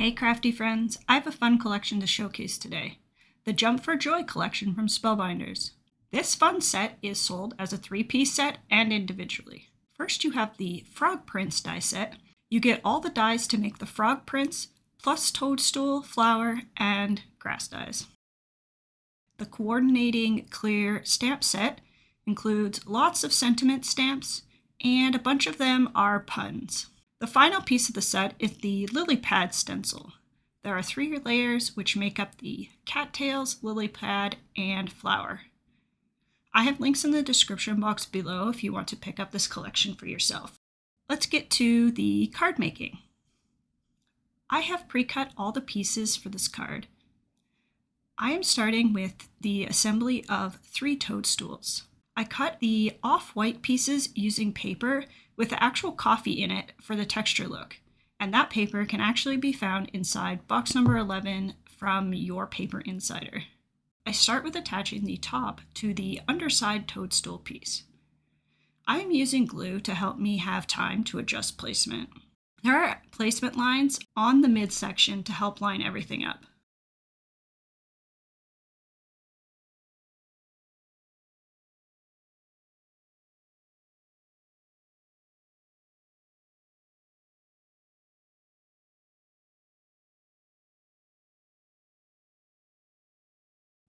Hey crafty friends, I have a fun collection to showcase today. The Jump for Joy collection from Spellbinders. This fun set is sold as a 3-piece set and individually. First you have the Frog Prints die set. You get all the dies to make the frog prints, plus toadstool, flower, and grass dies. The coordinating clear stamp set includes lots of sentiment stamps, and a bunch of them are puns. The final piece of the set is the lily pad stencil. There are 3 layers which make up the cattails, lily pad, and flower. I have links in the description box below if you want to pick up this collection for yourself. Let's get to the card making. I have pre-cut all the pieces for this card. I am starting with the assembly of 3 toadstools. I cut the off-white pieces using paper with the actual coffee in it for the texture look, and that paper can actually be found inside box number 11 from your Paper Insider. I start with attaching the top to the underside toadstool piece. I am using glue to help me have time to adjust placement. There are placement lines on the midsection to help line everything up.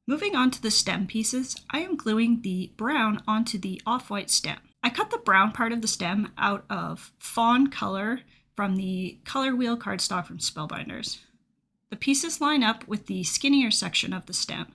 Moving on to the stem pieces, I am gluing the brown onto the off-white stem. I cut the brown part of the stem out of Fawn color from the ColorWheel cardstock from Spellbinders. The pieces line up with the skinnier section of the stem.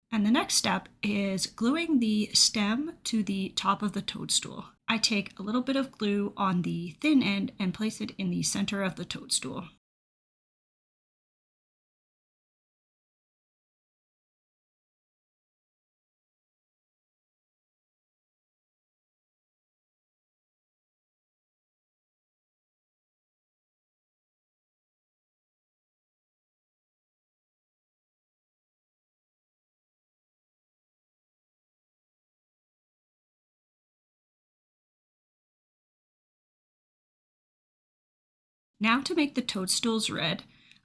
And the next step is gluing the stem to the top of the toadstool. I take a little bit of glue on the thin end and place it in the center of the toadstool. Now to make the toadstools red,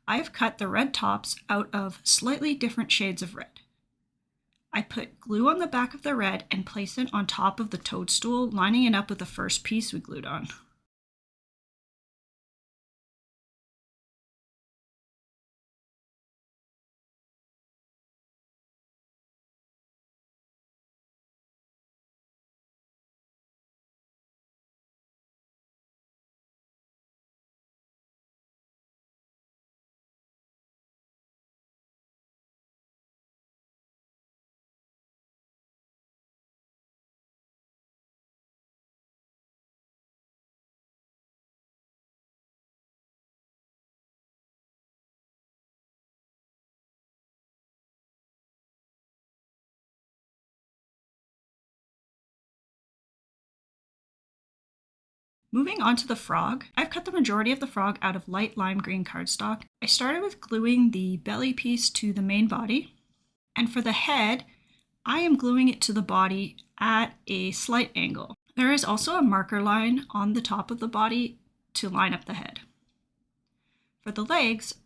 I have cut the red tops out of slightly different shades of red. I put glue on the back of the red and place it on top of the toadstool, lining it up with the first piece we glued on. Moving on to the frog, I've cut the majority of the frog out of light lime green cardstock. I started with gluing the belly piece to the main body, and for the head, I am gluing it to the body at a slight angle. There is also a marker line on the top of the body to line up the head. For the legs,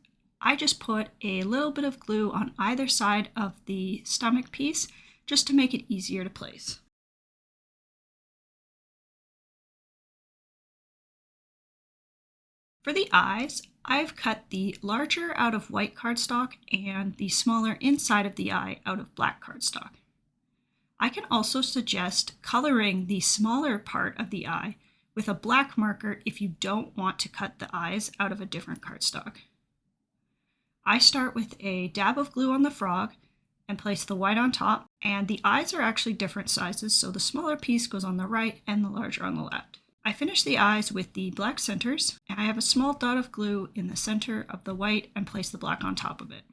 I just put a little bit of glue on either side of the stomach piece just to make it easier to place. For the eyes, I've cut the larger out of white cardstock and the smaller inside of the eye out of black cardstock. I can also suggest coloring the smaller part of the eye with a black marker if you don't want to cut the eyes out of a different cardstock. I start with a dab of glue on the frog and place the white on top, and the eyes are actually different sizes, so the smaller piece goes on the right and the larger on the left. I finish the eyes with the black centers, and I have a small dot of glue in the center of the white and place the black on top of it.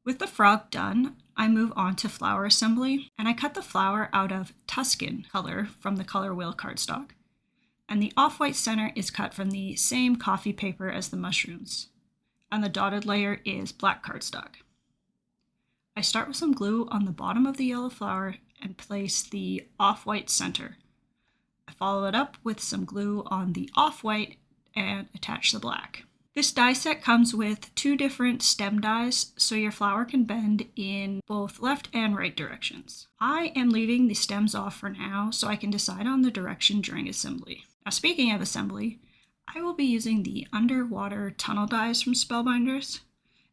With the frog done, I move on to flower assembly, and I cut the flower out of Tuscan color from the ColorWheel cardstock, and the off-white center is cut from the same coffee paper as the mushrooms, and the dotted layer is black cardstock. I start with some glue on the bottom of the yellow flower and place the off-white center. I follow it up with some glue on the off-white and attach the black. This die set comes with 2 different stem dies, so your flower can bend in both left and right directions. I am leaving the stems off for now so I can decide on the direction during assembly. Now, speaking of assembly, I will be using the underwater tunnel dies from Spellbinders,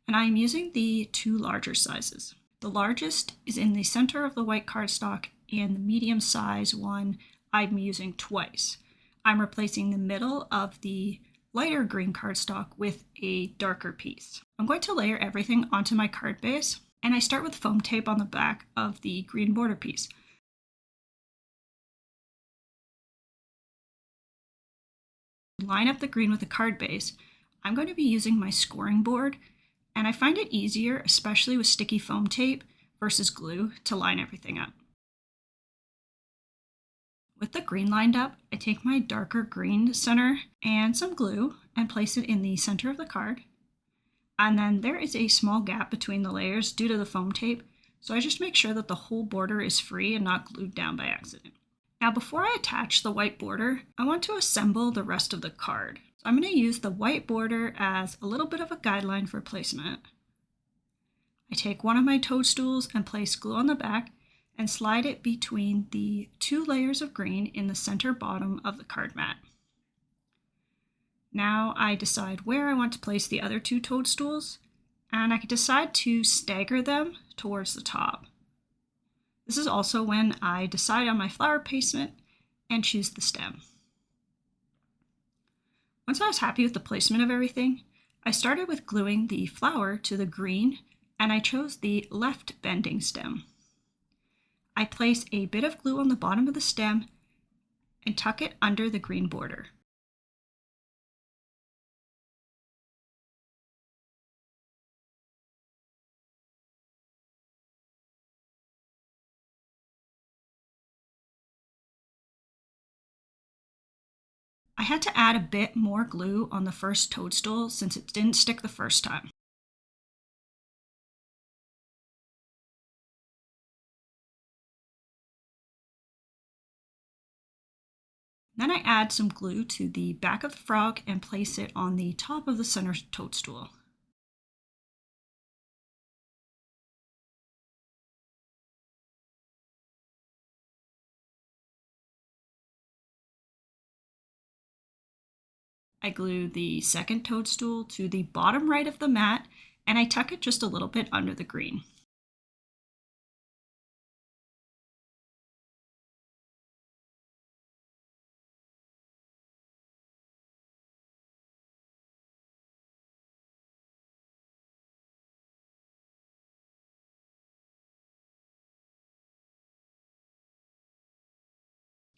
and I am using the 2 larger sizes. The largest is in the center of the white cardstock, and the medium size one I'm using twice. I'm replacing the middle of the lighter green cardstock with a darker piece. I'm going to layer everything onto my card base, and I start with foam tape on the back of the green border piece. Line up the green with the card base. I'm going to be using my scoring board, and I find it easier, especially with sticky foam tape versus glue, to line everything up. With the green lined up, I take my darker green center and some glue and place it in the center of the card. And then there is a small gap between the layers due to the foam tape, so I just make sure that the whole border is free and not glued down by accident. Now, before I attach the white border, I want to assemble the rest of the card. So I'm going to use the white border as a little bit of a guideline for placement. I take one of my toadstools and place glue on the back and slide it between the 2 layers of green in the center bottom of the card mat. Now I decide where I want to place the other 2 toadstools, and I can decide to stagger them towards the top. This is also when I decide on my flower placement and choose the stem. Once I was happy with the placement of everything, I started with gluing the flower to the green, and I chose the left bending stem. I place a bit of glue on the bottom of the stem and tuck it under the green border. I had to add a bit more glue on the first toadstool since it didn't stick the first time. Then I add some glue to the back of the frog and place it on the top of the center toadstool. I glue the second toadstool to the bottom right of the mat, and I tuck it just a little bit under the green.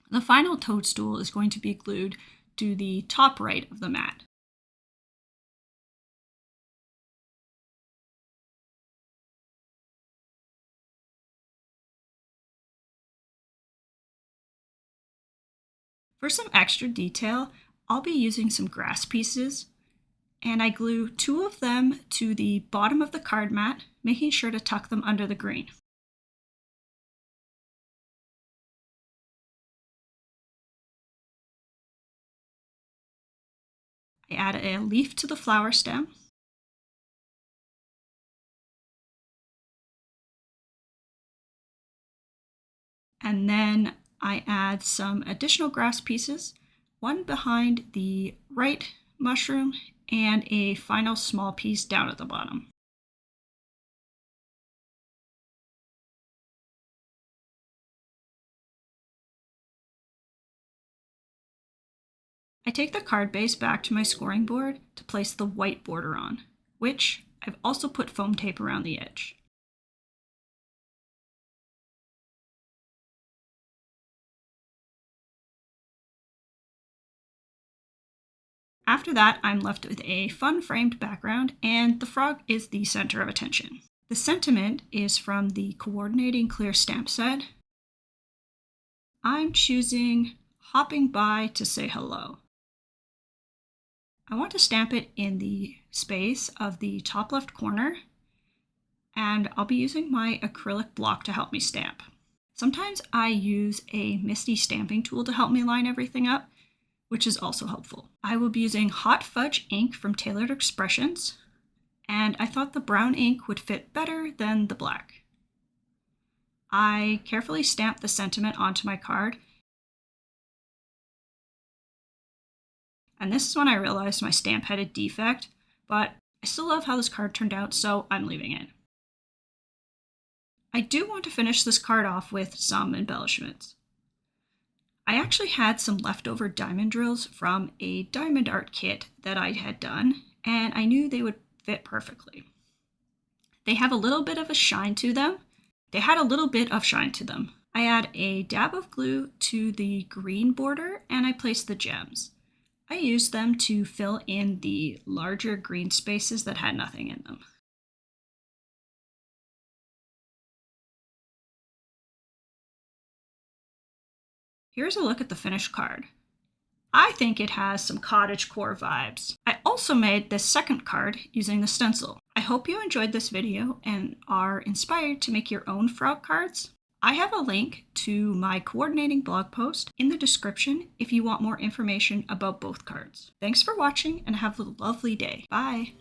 The final toadstool is going to be glued to the top right of the mat. For some extra detail, I'll be using some grass pieces, and I glue 2 of them to the bottom of the card mat, making sure to tuck them under the green. I add a leaf to the flower stem, and then I add some additional grass pieces, one behind the right mushroom and a final small piece down at the bottom. I take the card base back to my scoring board to place the white border on, which I've also put foam tape around the edge. After that, I'm left with a fun framed background, and the frog is the center of attention. The sentiment is from the Coordinating Clear stamp set. I'm choosing Hopping By to Say Hello. I want to stamp it in the space of the top left corner, and I'll be using my acrylic block to help me stamp. Sometimes I use a Misty stamping tool to help me line everything up, which is also helpful. I will be using Hot Fudge ink from Tailored Expressions, and I thought the brown ink would fit better than the black. I carefully stamped the sentiment onto my card, and this is when I realized my stamp had a defect, but I still love how this card turned out, so I'm leaving it. I do want to finish this card off with some embellishments. I actually had some leftover diamond drills from a diamond art kit that I had done, and I knew they would fit perfectly. They have a little bit of a shine to them. They had a little bit of shine to them. I add a dab of glue to the green border and I place the gems. I used them to fill in the larger green spaces that had nothing in them. Here's a look at the finished card. I think it has some cottagecore vibes. I also made this second card using the stencil. I hope you enjoyed this video and are inspired to make your own frog cards. I have a link to my coordinating blog post in the description if you want more information about both cards. Thanks for watching and have a lovely day. Bye!